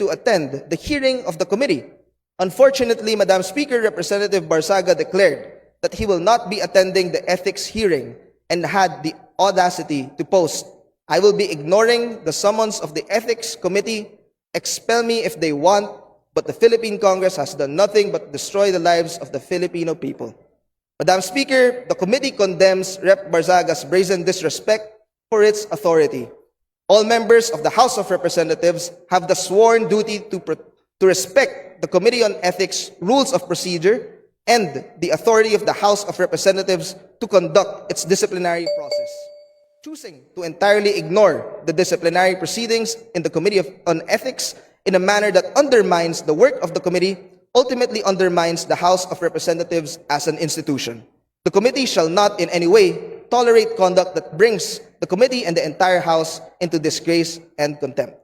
to attend the hearing of the committee. Unfortunately, Madam Speaker, Representative Barsaga declared that he will not be attending the ethics hearing and had the audacity to post, "I will be ignoring the summons of the ethics committee. Expel me if they want, but the Philippine Congress has done nothing but destroy the lives of the Filipino people." Madam Speaker, the committee condemns Rep. Barzaga's brazen disrespect for its authority. All members of the House of Representatives have the sworn duty to respect the Committee on Ethics rules of procedure and the authority of the House of Representatives to conduct its disciplinary process. Choosing to entirely ignore the disciplinary proceedings in the Committee on Ethics in a manner that undermines the work of the committee ultimately undermines the House of Representatives as an institution. The committee shall not in any way tolerate conduct that brings the committee and the entire House into disgrace and contempt.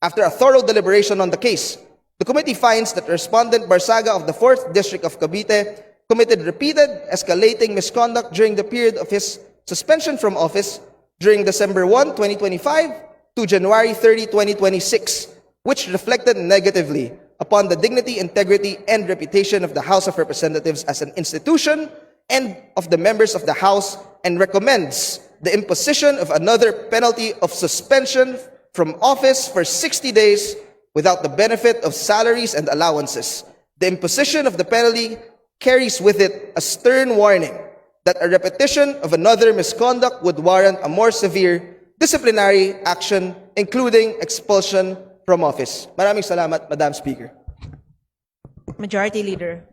After a thorough deliberation on the case, the committee finds that Respondent Barsaga of the 4th District of Cavite committed repeated escalating misconduct during the period of his suspension from office during December 1, 2025 to January 30, 2026, which reflected negatively upon the dignity, integrity, and reputation of the House of Representatives as an institution and of the members of the House, and recommends the imposition of another penalty of suspension from office for 60 days without the benefit of salaries and allowances. The imposition of the penalty carries with it a stern warning that a repetition of another misconduct would warrant a more severe disciplinary action, including expulsion from office. Maraming salamat, Madam Speaker. Majority Leader.